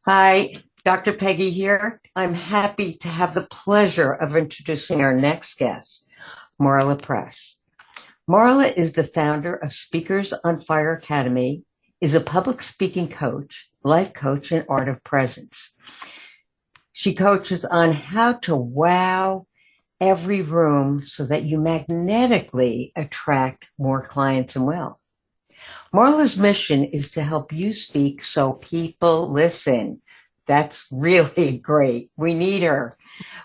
Hi, Dr. Peggy here. I'm happy to have the pleasure of introducing our next guest, Marla Press. Marla is the founder of Speakers on Fire Academy, is a public speaking coach, life coach, and art of presence. She coaches on how to wow every room so that you magnetically attract more clients and wealth. Marla's mission is to help you speak so people listen. That's really great. We need her.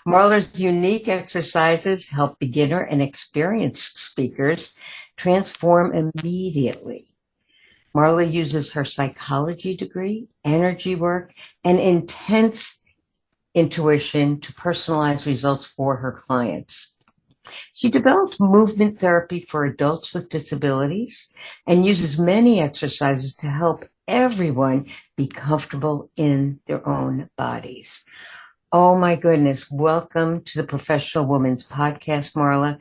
Marla's unique exercises help beginner and experienced speakers transform immediately. Marla uses her psychology degree, energy work, and intense intuition to personalize results for her clients. She developed movement therapy for adults with disabilities and uses many exercises to help everyone be comfortable in their own bodies. Oh my goodness. Welcome to the Professional Woman's Podcast, Marla.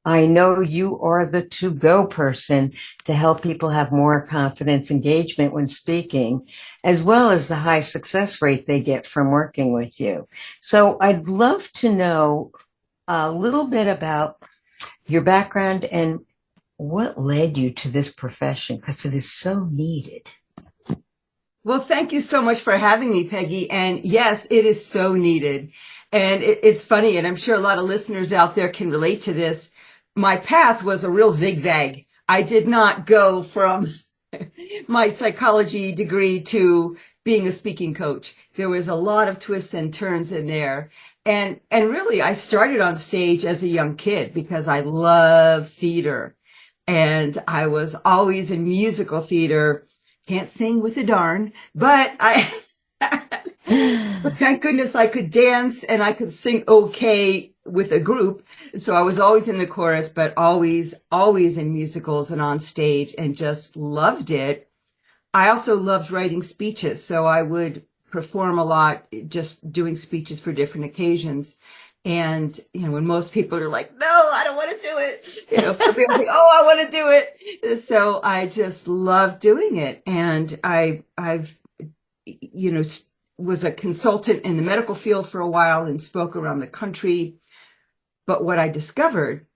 I know you are the to-go person to help people have more confidence engagement when speaking, as well as the high success rate they get from working with you. So I'd love to know a little bit about your background and what led you to this profession, because it is so needed. Well, thank you so much for having me, Peggy. And yes, it is so needed. And it's funny, and I'm sure a lot of listeners out there can relate to this. My path was a real zigzag. I did not go from my psychology degree to being a speaking coach. There was a lot of twists and turns in there. And really, I started on stage as a young kid because I love theater. And I was always in musical theater. Can't sing with a darn, but but thank goodness I could dance and I could sing okay with a group. So I was always in the chorus, but always in musicals and on stage, and just loved it. I also loved writing speeches. So I would perform a lot, just doing speeches for different occasions. And, when most people are like, no, I don't want to do it. For me, I was like, oh, I want to do it. So I just love doing it. And I've, was a consultant in the medical field for a while and spoke around the country. But what I discovered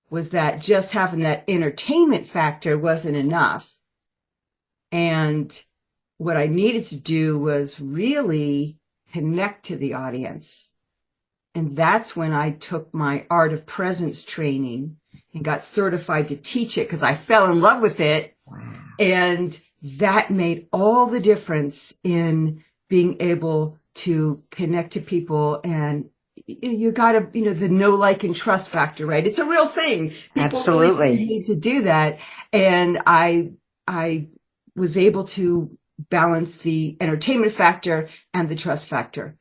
was that just having that entertainment factor wasn't enough. And what I needed to do was really connect to the audience. And that's when I took my art of presence training and got certified to teach it because I fell in love with it. Wow. And that made all the difference in being able to connect to people. And you got to, the know, like, and trust factor, right? It's a real thing. People Absolutely really need to do that. And I was able to balance the entertainment factor and the trust factor.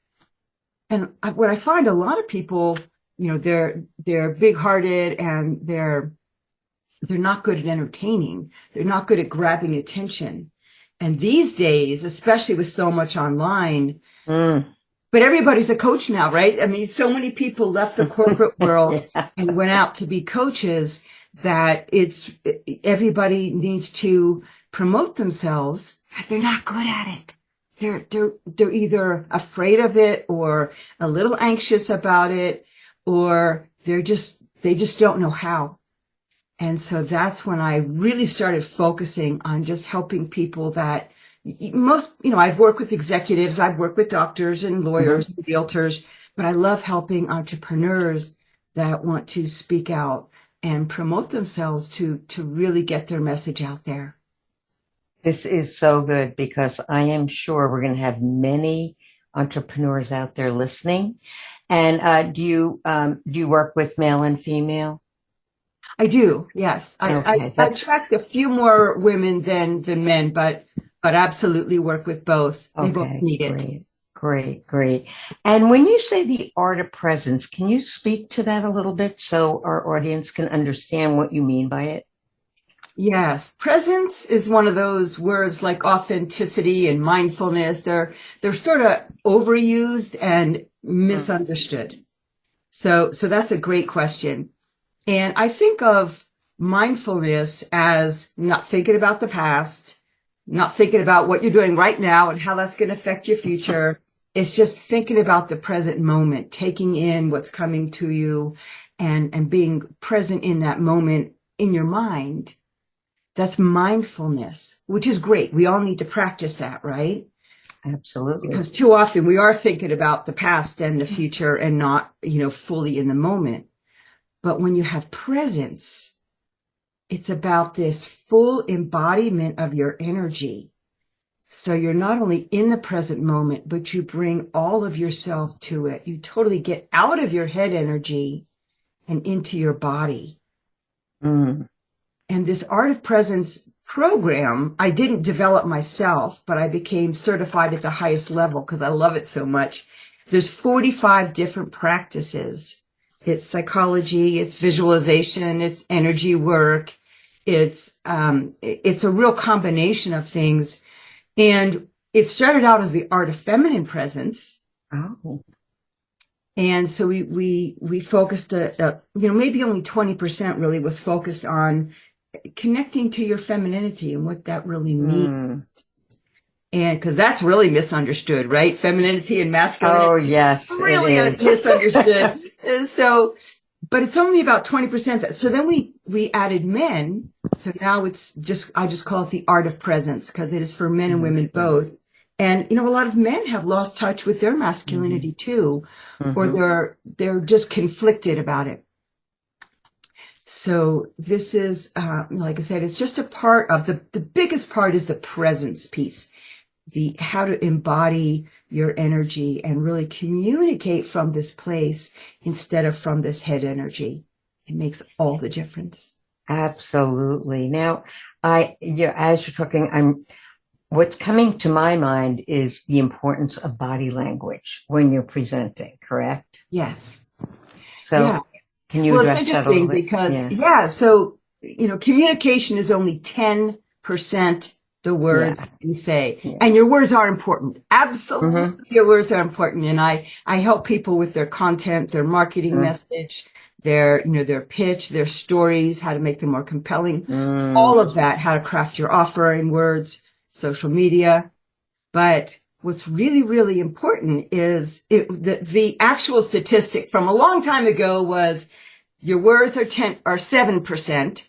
And what I find, a lot of people, they're big-hearted and they're not good at entertaining. They're not good at grabbing attention. And these days, especially with so much online, but everybody's a coach now, right? I mean, so many people left the corporate world and went out to be coaches that everybody needs to promote themselves. They're not good at it. They're either afraid of it or a little anxious about it, or they just don't know how. And so that's when I really started focusing on just helping people that I've worked with executives, I've worked with doctors and lawyers and realtors, but I love helping entrepreneurs that want to speak out and promote themselves to really get their message out there. This is so good because I am sure we're going to have many entrepreneurs out there listening. And do you work with male and female? I do, yes. Okay, I attract a few more women than men, but absolutely work with both. They both need it. Great. And when you say the art of presence, can you speak to that a little bit so our audience can understand what you mean by it? Yes, presence is one of those words like authenticity and mindfulness. They're sort of overused and misunderstood. So that's a great question. And I think of mindfulness as not thinking about the past, not thinking about what you're doing right now and how that's going to affect your future. It's just thinking about the present moment, taking in what's coming to you and being present in that moment in your mind. That's mindfulness, which is great. We all need to practice that, right? Absolutely. Because too often we are thinking about the past and the future and not, fully in the moment. But when you have presence, it's about this full embodiment of your energy. So you're not only in the present moment, but you bring all of yourself to it. You totally get out of your head energy and into your body. Mm. And this Art of Presence program, I didn't develop myself, but I became certified at the highest level because I love it so much. There's 45 different practices. It's psychology, it's visualization, it's energy work. It's a real combination of things. And it started out as the Art of Feminine Presence. Oh. And so we focused, maybe only 20% really was focused on connecting to your femininity and what that really means. And because that's really misunderstood, right? Femininity and masculinity. Oh, yes, really it is. Misunderstood. So, but it's only about 20%. So then we added men. So now I just call it the Art of Presence because it is for men and women both. And, a lot of men have lost touch with their masculinity too, or they're just conflicted about it. So this is, like I said, it's just a part of the biggest part is the presence piece, how to embody your energy and really communicate from this place instead of from this head energy. It makes all the difference. Absolutely. Now, as you're talking, what's coming to my mind is the importance of body language when you're presenting, correct? Yes. So yeah. Can you address it's that a little interesting bit? because, so, communication is only 10% the words you say. Yeah. And your words are important. Absolutely. Your words are important. And I help people with their content, their marketing message, their pitch, their stories, how to make them more compelling, all of that, how to craft your offer in words, social media. But what's really, really important is the actual statistic from a long time ago was your words are 7%,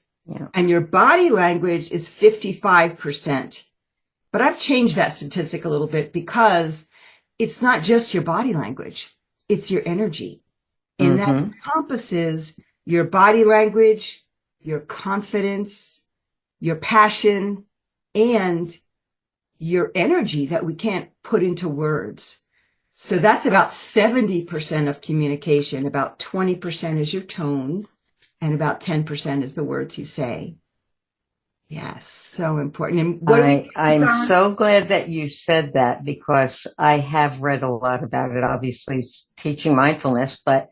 and your body language is 55%. But I've changed that statistic a little bit because it's not just your body language, it's your energy. And that encompasses your body language, your confidence, your passion, and your energy that we can't put into words. So that's about 70% of communication. About 20% is your tone, and about 10% is the words you say. Yes, so important. And I'm so glad that you said that because I have read a lot about it, obviously teaching mindfulness, but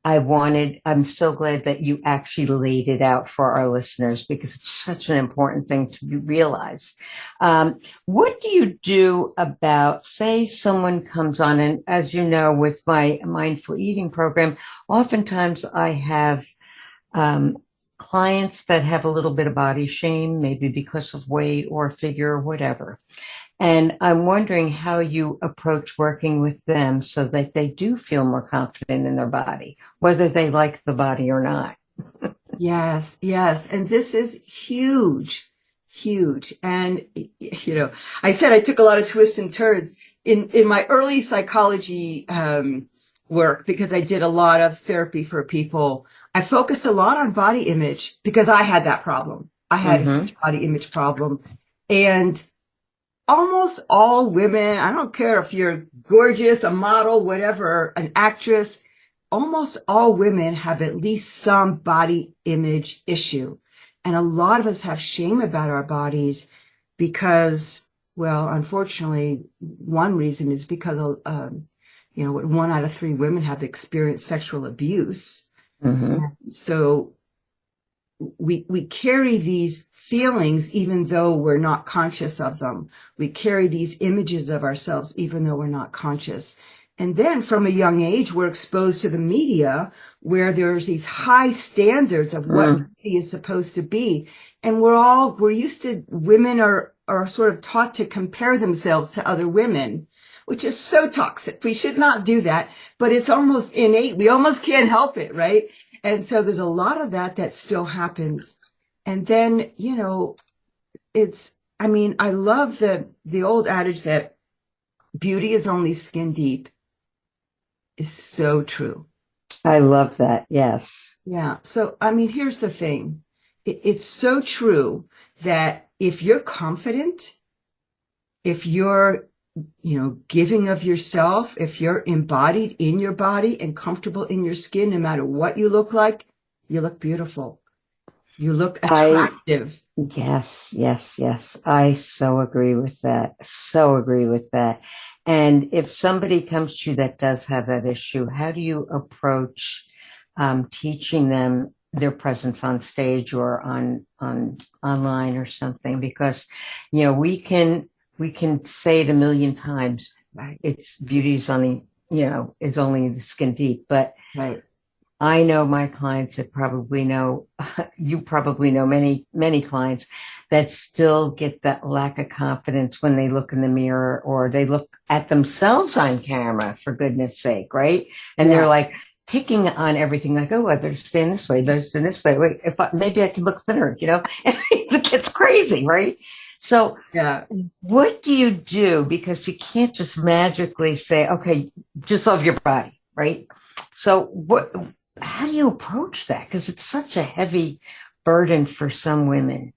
I'm so glad that you actually laid it out for our listeners because it's such an important thing to realize. What do you do about, say, someone comes on, and as you know, with my mindful eating program, oftentimes I have clients that have a little bit of body shame, maybe because of weight or figure or whatever. And I'm wondering how you approach working with them so that they do feel more confident in their body, whether they like the body or not. Yes. And this is huge. And, I said I took a lot of twists and turns in my early psychology work because I did a lot of therapy for people. I focused a lot on body image because I had that problem. I had a huge body image problem. And almost all women, I don't care if you're gorgeous, a model, whatever, an actress, almost all women have at least some body image issue. And a lot of us have shame about our bodies because, well, unfortunately, one reason is because, 1 out of 3 women have experienced sexual abuse. So we carry these feelings even though we're not conscious of them. We carry these images of ourselves even though we're not conscious. And then from a young age, we're exposed to the media where there's these high standards of what beauty is supposed to be. And we're used to women are are sort of taught to compare themselves to other women, which is so toxic. We should not do that, but it's almost innate. We almost can't help it, right? And so there's a lot of that still happens. And then, I love the old adage that beauty is only skin deep is so true. I love that. Yes. Yeah. So, here's the thing. It's so true that if you're confident, if you're, giving of yourself, if you're embodied in your body and comfortable in your skin, no matter what you look like, you look beautiful. You look attractive. Yes. I so agree with that. So agree with that. And if somebody comes to you that does have that issue, how do you approach teaching them their presence on stage or on online or something? Because, we can say it a million times. Right. It's beauty's only, is only the skin deep, but right. I know my clients that probably know, you probably know many clients that still get that lack of confidence when they look in the mirror or they look at themselves on camera, for goodness sake, right? And they're like picking on everything, like, oh, I better stand this way, better stand this way. Wait, maybe I can look thinner, and it gets crazy, right? So what do you do? Because you can't just magically say, okay, just love your body, right? So how do you approach that? Because it's such a heavy burden for some women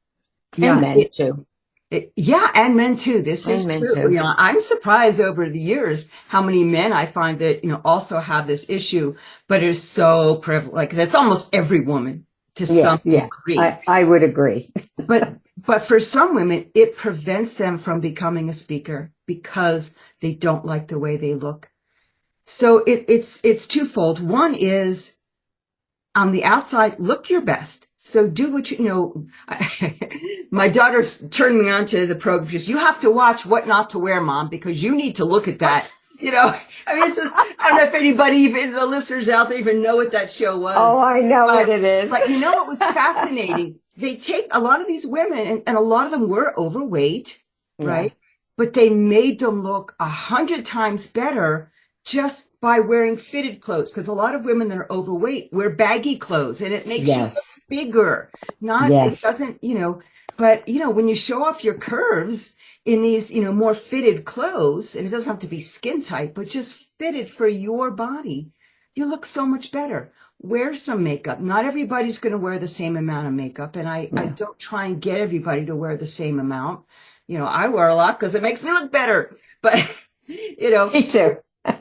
and men too. And men too. This is true. Too. I'm surprised over the years how many men I find that, also have this issue, but it's so prevalent. Like, it's almost every woman to some degree. I would agree. But for some women, it prevents them from becoming a speaker because they don't like the way they look. So it's twofold. One is, on the outside, look your best. So do what my daughter's turned me on to the program. Just, you have to watch What Not to Wear, Mom, because you need to look at that. I don't know if anybody, even the listeners out there, even know what that show was. Oh, I know what it is. But what was fascinating? They take a lot of these women, and a lot of them were overweight, right? But they made them look 100 times better just by wearing fitted clothes, because a lot of women that are overweight wear baggy clothes, and it makes you look bigger. It doesn't, but when you show off your curves in these, more fitted clothes, and it doesn't have to be skin tight, but just fitted for your body, you look so much better. Wear some makeup. Not everybody's going to wear the same amount of makeup, and I don't try and get everybody to wear the same amount. I wear a lot because it makes me look better, but me too.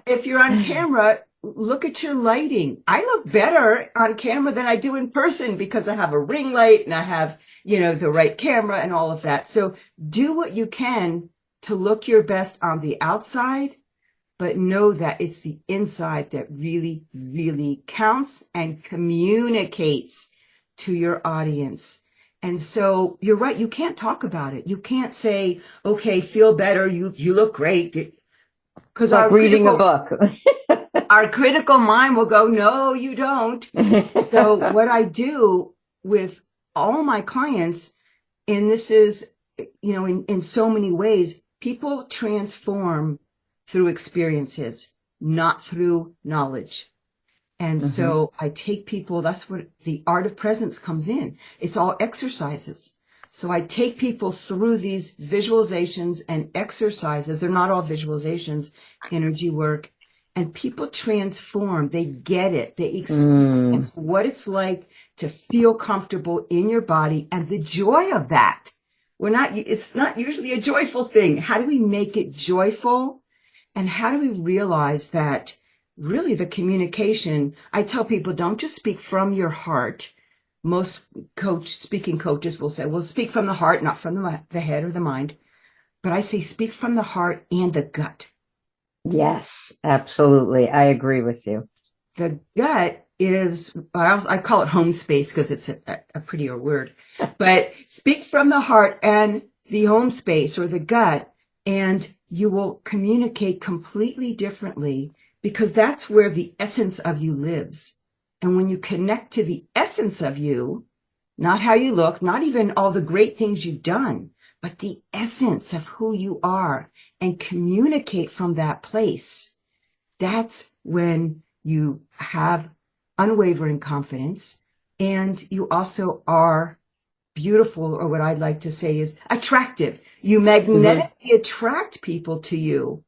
If you're on camera, look at your lighting. I look better on camera than I do in person because I have a ring light and I have, the right camera and all of that. So do what you can to look your best on the outside, but know that it's the inside that really, really counts and communicates to your audience. And so you're right. You can't talk about it. You can't say, okay, feel better. You look great. Because like reading a book. Our critical mind will go, no, you don't. So what I do with all my clients, and this is, in so many ways, people transform through experiences, not through knowledge. And so I take people, that's what the art of presence comes in. It's all exercises. So I take people through these visualizations and exercises. They're not all visualizations, energy work. And people transform. They get it. They experience what it's like to feel comfortable in your body and the joy of that. It's not usually a joyful thing. How do we make it joyful? And how do we realize that really the communication, I tell people, don't just speak from your heart. Most speaking coaches will say, well, speak from the heart, not from the head or the mind. But I say speak from the heart and the gut. Yes, absolutely. I agree with you. The gut is, I call it home space because it's a prettier word. But speak from the heart and the home space or the gut, and you will communicate completely differently because that's where the essence of you lives. And when you connect to the essence of you, not how you look, not even all the great things you've done, but the essence of who you are and communicate from that place. That's when you have unwavering confidence, and you also are beautiful, or what I'd like to say is attractive. You Mhm. magnetically attract people to you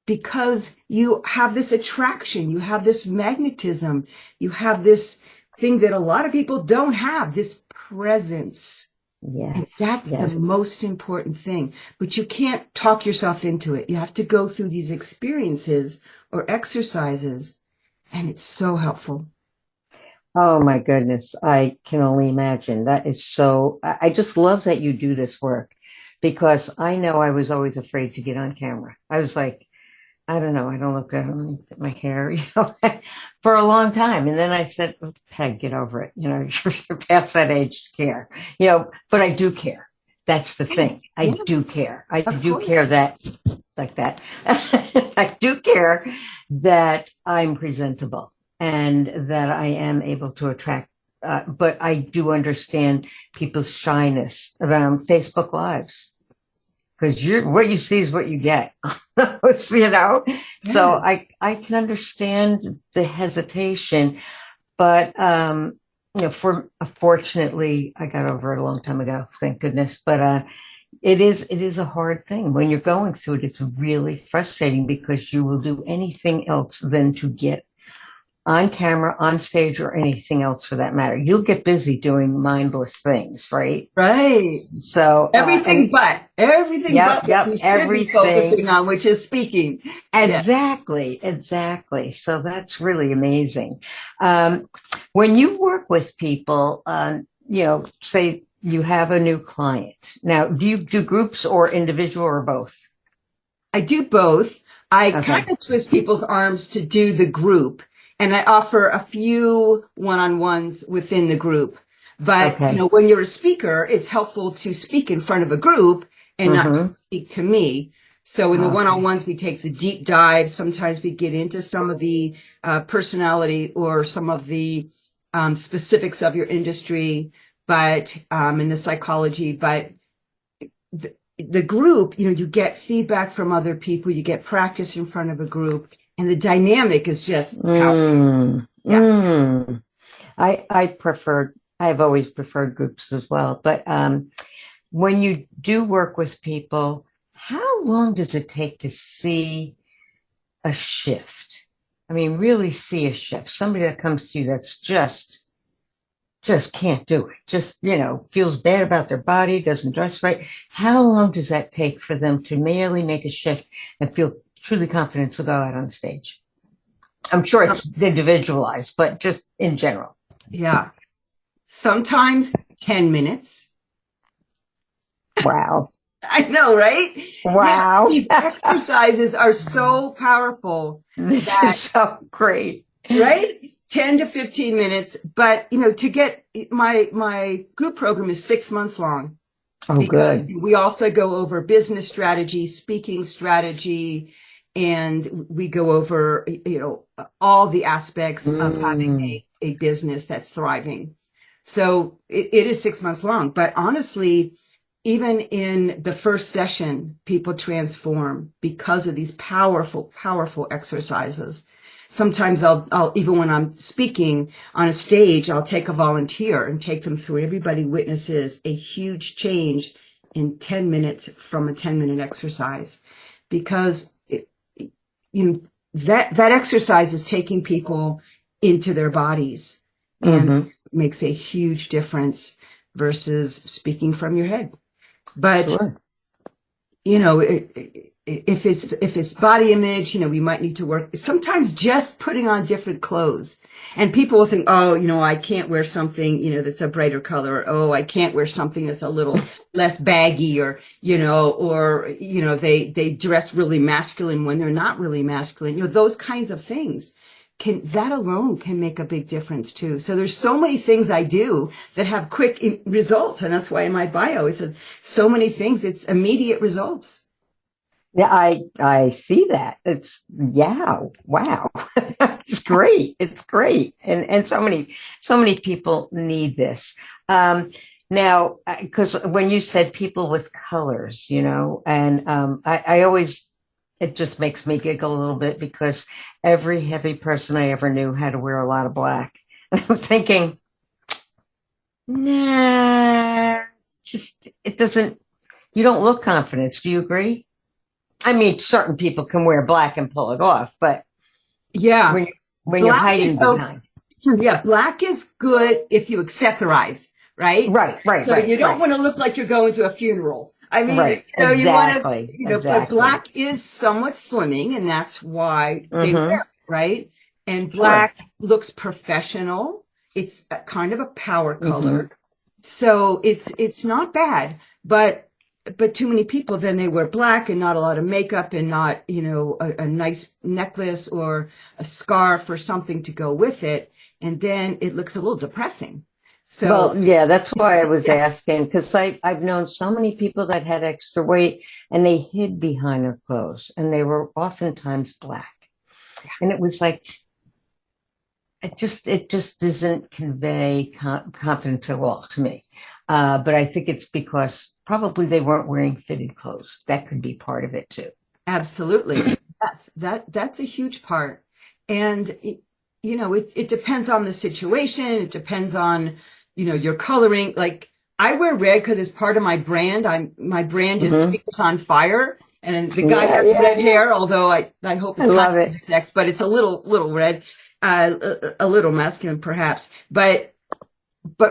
because you have this attraction, you have this magnetism, you have this thing that a lot of people don't have, this presence. And Yes, that's the yes. most important thing. But you can't talk yourself into it. You have to go through these experiences or exercises, and it's so helpful. Oh my goodness, I can only imagine. That is so, I just love that you do this work because I know I was always afraid to get on camera. I was like, I don't know, I don't look good. I don't look at my hair, for a long time. And then I said, "Oh, Peg, get over it. You're past that age to care, but I do care. That's the thing. Yes, I do yes, care. I of do care course. that, like that. I do care that I'm presentable and that I am able to attract. But I do understand people's shyness around Facebook Lives because what you see is what you get. you know. So Yes. I can understand the hesitation, but fortunately I got over it a long time ago, thank goodness. But it is a hard thing when you're going through it. It's really frustrating because you will do anything else than to get on camera, on stage, or anything else for that matter. You'll get busy doing mindless things, right? Right. So, Everything yep, but what yep, you should be everything. focusing on, which is speaking. Yeah. Exactly, exactly. So that's really amazing. Um, when you work with people, say you have a new client. Now, do you do groups or individual or both? I do both. I kind Okay, of twist people's arms to do the group, and I offer a few one-on-ones within the group. But, okay. when you're a speaker, it's helpful to speak in front of a group and not Mm-hmm. just speak to me. So in the Okay. one-on-ones, we take the deep dive. Sometimes we get into some of the personality or some of the specifics of your industry, but in the psychology. But the group, you get feedback from other people, you get practice in front of a group, and the dynamic is just powerful. Mm, Yeah. mm. I've always preferred groups as well. But when you do work with people, how long does it take to see a shift? I mean, really see a shift. Somebody that comes to you that's just can't do it. Just, feels bad about their body, doesn't dress right. How long does that take for them to merely make a shift and feel truly confident to go out on stage? I'm sure it's individualized, but just in general. Yeah. Sometimes 10 minutes. Wow. I know, right? Yeah. Wow. These exercises are so powerful This is that, so great. right? 10 to 15 minutes. But, to get my group program is 6 months long, Oh, because good. we also go over business strategy, speaking strategy, and we go over, all the aspects of having Mm, a business that's thriving. So it is 6 months long, but honestly, even in the first session, people transform because of these powerful, powerful exercises. Sometimes I'll, even when I'm speaking on a stage, I'll take a volunteer and take them through. Everybody witnesses a huge change in 10 minutes from a 10-minute exercise, because you know, that exercise is taking people into their bodies, and hmm. makes a huge difference versus speaking from your head. But Sure. if it's body image, we might need to work. Sometimes just putting on different clothes, and people will think, oh, I can't wear something, that's a brighter color. Or, oh, I can't wear something that's a little less baggy, or they dress really masculine when they're not really masculine. Those kinds of things. That alone can make a big difference too. So there's so many things I do that have quick results. And that's why in my bio, it says so many things, it's immediate results. Yeah, I see that. It's yeah, wow. It's great. It's great. And so many people need this. Um, Now, because when you said people with colors, and I always, it just makes me giggle a little bit because every heavy person I ever knew had to wear a lot of black. And I'm thinking, nah, it's just, it doesn't, you don't look confident. Do you agree? I mean, certain people can wear black and pull it off, but Yeah. when you're Black is, hiding behind. yeah, black is good if you accessorize, right? Right, right, So you right, don't right, want to look like you're going to a funeral. I mean, right. you want to, Exactly, but exactly. black is somewhat slimming, and that's why they wear Mm-hmm. it, right? And Sure. black looks professional. It's a kind of a power Mm-hmm. color. So it's not bad, but too many people then they wear black and not a lot of makeup and not, a nice necklace or a scarf or something to go with it. And then it looks a little depressing. So Well, yeah, that's why I was yeah, asking because I've known so many people that had extra weight and they hid behind their clothes and they were oftentimes black. And it was like it just doesn't convey confidence at all to me. But I think it's because probably they weren't wearing fitted clothes. That could be part of it too. absolutely. Yes, that's a huge part. And it depends on the situation. It depends on, your coloring. Like I wear red because it's part of my brand. My brand is Hmm. Speakers on Fire. And the guy Yeah, has yeah, red yeah. hair, although I hope I it's kind love of it. unisex, but it's a little red, a little masculine perhaps. But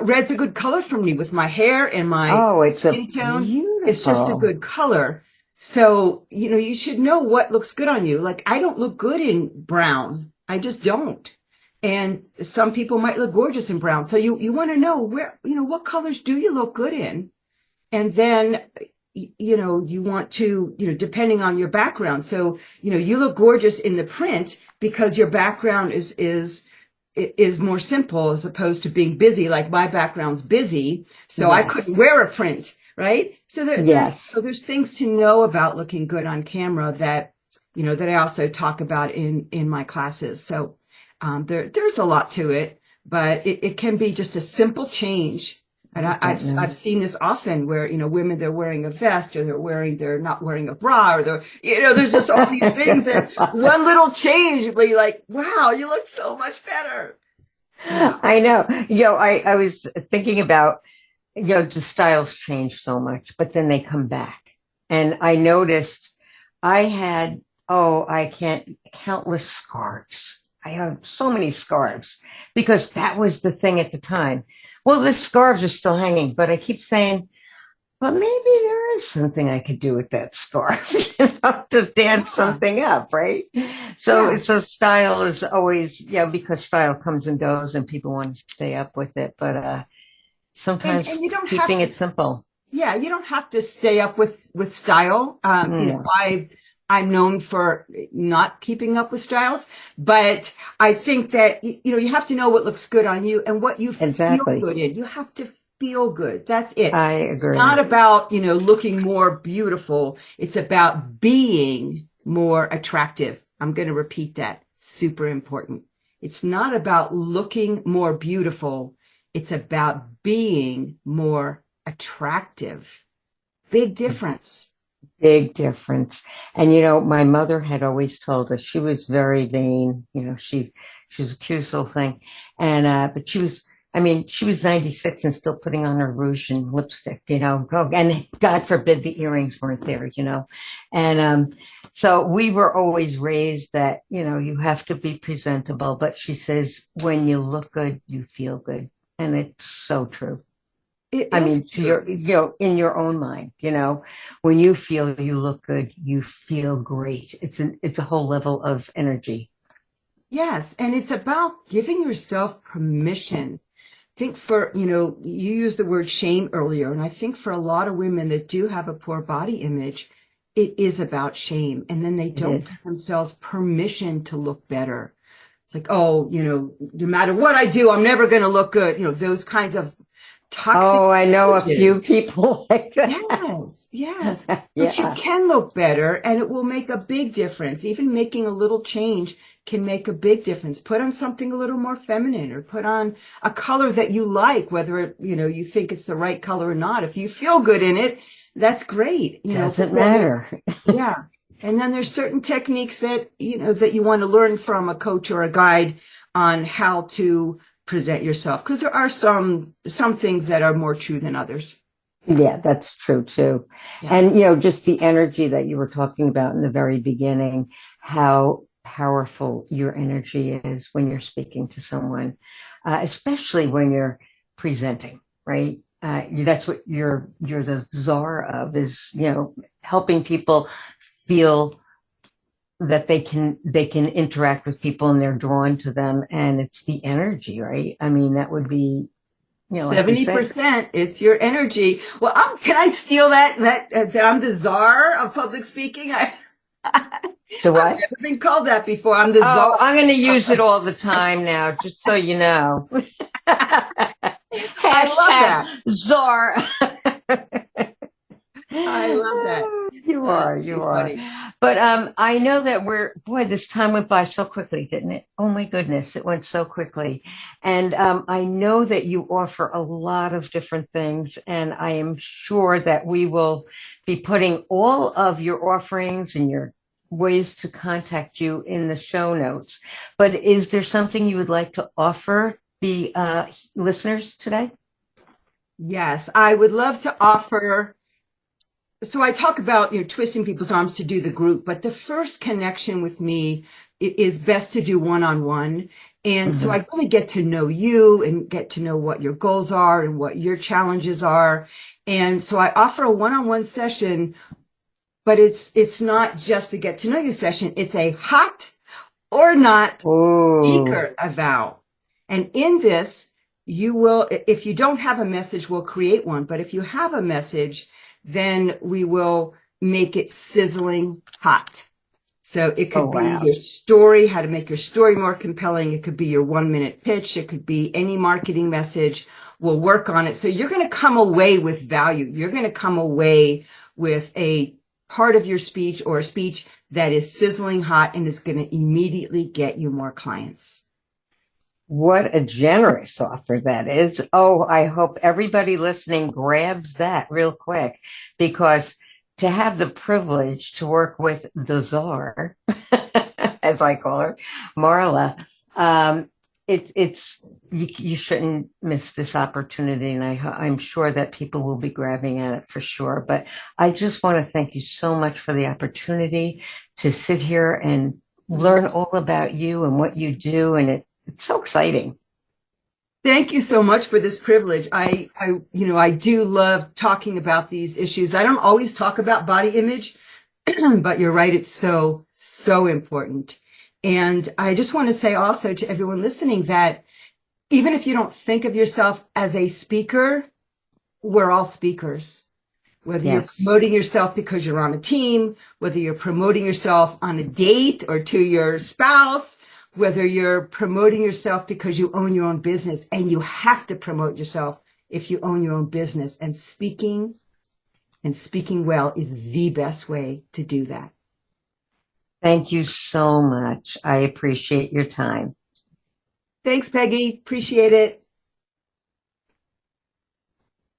red's a good color for me with my hair and my Oh, it's a skin tone. It's just a beautiful. good color. So, you should know what looks good on you. Like, I don't look good in brown. I just don't. And some people might look gorgeous in brown. So you want to know what colors do you look good in? And then, you want to, depending on your background. So, you look gorgeous in the print because your background is more simple as opposed to being busy. Like my background's busy, so I couldn't Yes. wear a print, right? So Yes. there's things to know about looking good on camera that I also talk about in my classes. So there's a lot to it, but it can be just a simple change. And I I've don't know. I've seen this often where women they're wearing a vest or they're not wearing a bra or there's just all these things that one little change will be like, wow, you look so much better. Yeah. I know. I was thinking about, the styles change so much, but then they come back. And I noticed I had, I can't, countless scarves. I have so many scarves because that was the thing at the time. Well, the scarves are still hanging, but I keep saying, well, maybe there is something I could do with that scarf, to dance Yeah. something up, right? So, Yeah. so style is always, because style comes and goes and people want to stay up with it, but And sometimes you don't have keeping to, it simple. yeah, you don't have to stay up with style. No, I'm known for not keeping up with styles, but I think that, you have to know what looks good on you and what you feel exactly. good in. You have to feel good. That's it. I It's not agree. about, looking more beautiful. It's about being more attractive. I'm going to repeat that. Super important. It's not about looking more beautiful. It's about being more attractive. Big difference. Big difference. And my mother had always told us she was very vain. She was a cute little thing. And but she was 96 and still putting on her rouge and lipstick, and God forbid the earrings weren't there. And so we were always raised that, you have to be presentable, but she says when you look good, you feel good. And it's so true. It I is mean, to your, true. in your own mind, when you feel you look good, you feel great. It's a whole level of energy. Yes. And it's about giving yourself permission. I think you used the word shame earlier. And I think for a lot of women that do have a poor body image, it is about shame. And then they It don't give is. themselves permission to look better. It's like, oh, no matter what I do, I'm never going to look good. Those kinds of toxic Oh, I know a few images. people like that. Yes, yes. But you Yeah. can look better and it will make a big difference. Even making a little change can make a big difference. Put on something a little more feminine, or put on a color that you like, whether, you think it's the right color or not. If you feel good in it, that's great. Doesn't matter. Yeah. And then there's certain techniques that, that you want to learn from a coach or a guide on how to present yourself. Because there are some things that are more true than others. Yeah, that's true too. Yeah. And, just the energy that you were talking about in the very beginning, how powerful your energy is when you're speaking to someone, especially when you're presenting, right? That's what you're the czar of, is, helping people feel that they can interact with people and they're drawn to them, and it's the energy, right? I mean, that would be, like you said. 70%, it's your energy. Well, can I steal that I'm the czar of public speaking? The what? I've never been called that before. I'm the czar. Oh, I'm going to use it all the time now, just so you know. I love that. Czar. I love that. You are. Funny. But I know that this time went by so quickly, didn't it? Oh my goodness, it went so quickly. And I know that you offer a lot of different things, and I am sure that we will be putting all of your offerings and your ways to contact you in the show notes. But is there something you would like to offer the listeners today? Yes, I would love to offer. So I talk about, twisting people's arms to do the group, but the first connection with me is best to do one-on-one. And so I really get to know you and get to know what your goals are and what your challenges are. And so I offer a one-on-one session, but it's not just a get to know you session. It's a hot or not speaker eval. And in this, you will, if you don't have a message, we'll create one. But if you have a message, then we will make it sizzling hot. So it could be your story, how to make your story more compelling. It could be your 1-minute pitch. It could be any marketing message. We'll work on it. So you're going to come away with value. You're going to come away with a part of your speech, or a speech that is sizzling hot and is going to immediately get you more clients. What a generous offer that is. Oh, I hope everybody listening grabs that real quick, because to have the privilege to work with the czar, as I call her, Marla, you shouldn't miss this opportunity, and I'm sure that people will be grabbing at it for sure. But I just want to thank you so much for the opportunity to sit here and learn all about you and what you do, and it's so exciting. Thank you so much for this privilege. I do love talking about these issues. I don't always talk about body image, but you're right. It's so, so important. And I just want to say also to everyone listening that even if you don't think of yourself as a speaker, we're all speakers. Whether you're promoting yourself because you're on a team, whether you're promoting yourself on a date or to your spouse, whether you're promoting yourself because you own your own business, and you have to promote yourself if you own your own business. And speaking well is the best way to do that. Thank you so much. I appreciate your time. Thanks, Peggy. Appreciate it.